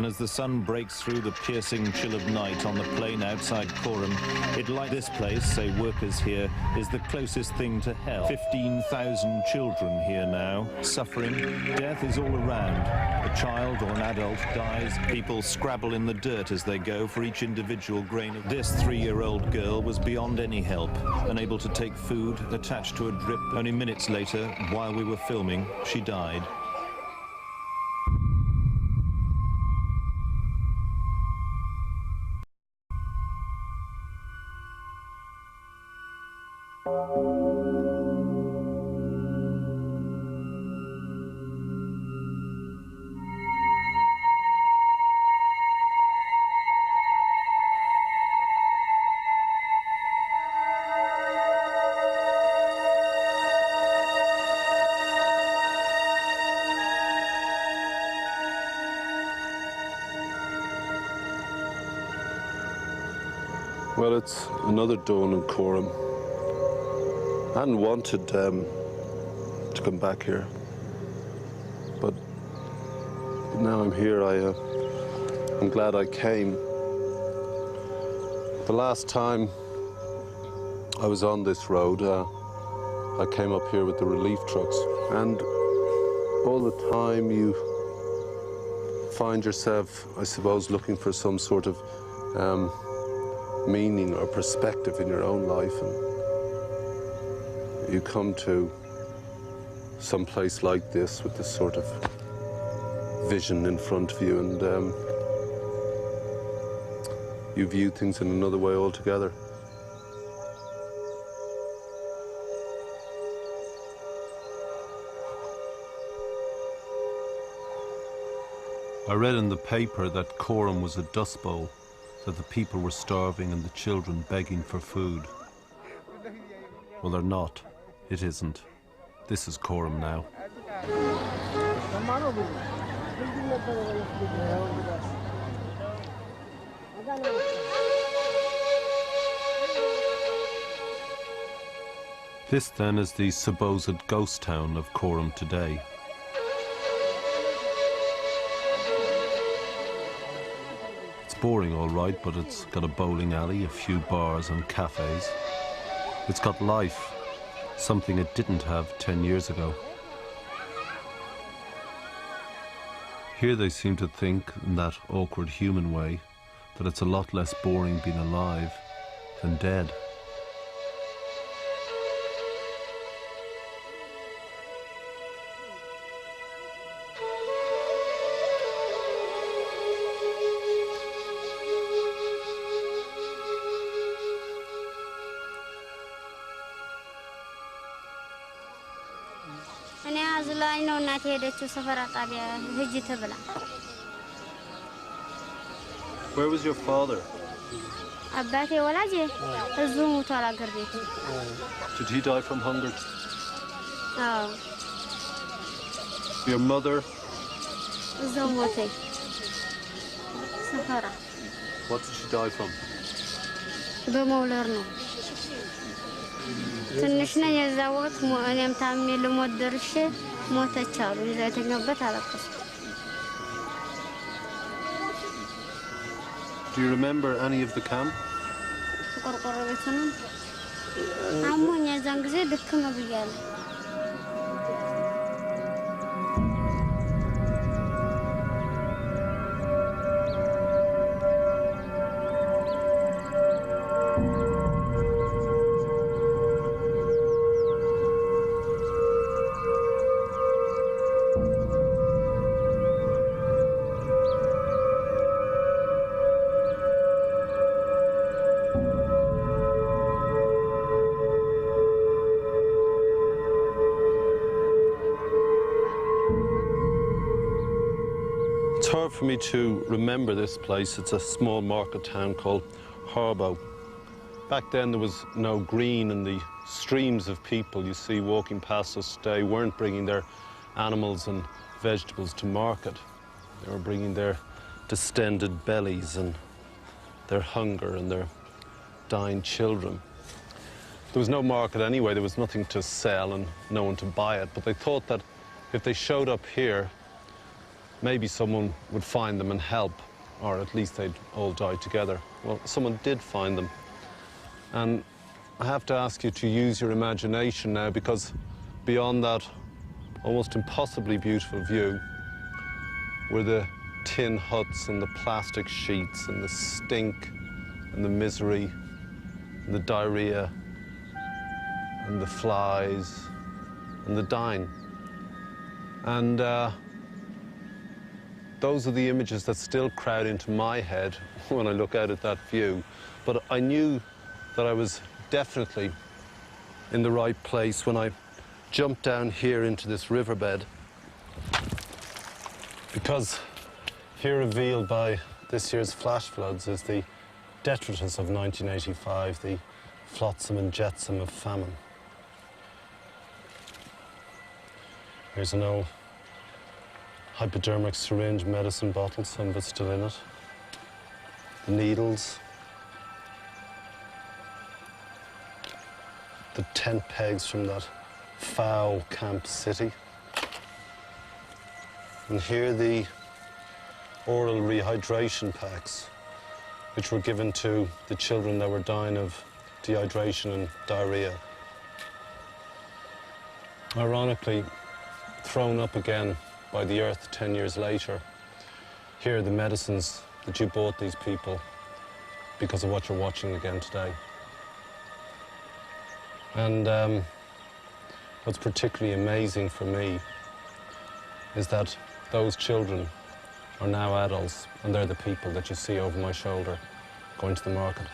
as the sun breaks through the piercing chill of night on the plain outside Coram, it like this place, say workers here, is the closest thing to hell. 15,000 children here now, suffering. Death is all around. A child or an adult dies. People scrabble in the dirt as they go for each individual grain of... This 3-year-old girl was beyond any help, unable to take food, attached to a drip. Only minutes later, while we were filming, she died. Well, it's another dawn in Coram. I hadn't wanted to come back here, but now I'm here. I'm glad I came. The last time I was on this road, I came up here with the relief trucks, and all the time you find yourself, I suppose, looking for some sort of meaning or perspective in your own life, and you come to some place like this with this sort of vision in front of you, and you view things in another way altogether. I read in the paper that Coram was a dust bowl, that the people were starving and the children begging for food. Well, they're not. It isn't. This is Coram now. This, then, is the supposed ghost town of Coram today. Boring, all right, but it's got a bowling alley, a few bars and cafes. It's got life, something it didn't have 10 years ago. Here they seem to think, in that awkward human way, that it's a lot less boring being alive than dead. Where was your father? Did he die from hunger? Your mother? What did she die from? ትንሽ ነኝ የዛው ወቅት እኔም ታሜ ልሞት ደርሼ ሞተች አሉ። ይዛ የተኛበት አለቀሱ። Do you remember any of the camp? ቆርቆሮ ቤት ነው አሞኝ የዛን ጊዜ ድክም ብያለሁ። It's hard for me to remember this place. It's a small market town called Harbo. Back then there was no green, and the streams of people you see walking past us today weren't bringing their animals and vegetables to market. They were bringing their distended bellies and their hunger and their dying children. There was no market anyway. There was nothing to sell and no one to buy it, but they thought that if they showed up here, maybe someone would find them and help, or at least they'd all die together. Well, someone did find them. And I have to ask you to use your imagination now, because beyond that almost impossibly beautiful view were the tin huts and the plastic sheets and the stink and the misery and the diarrhea and the flies and the dying. And those are the images that still crowd into my head when I look out at that view. But I knew that I was definitely in the right place when I jumped down here into this riverbed, because here revealed by this year's flash floods is the detritus of 1985, the flotsam and jetsam of famine. Here's an old hypodermic syringe medicine bottle, some of it's still in it. The needles. The tent pegs from that foul camp city. And here the oral rehydration packs, which were given to the children that were dying of dehydration and diarrhea. Ironically, thrown up again by the earth 10 years later, here are the medicines that you bought these people because of what you're watching again today. And what's particularly amazing for me is that those children are now adults, and they're the people that you see over my shoulder going to the market.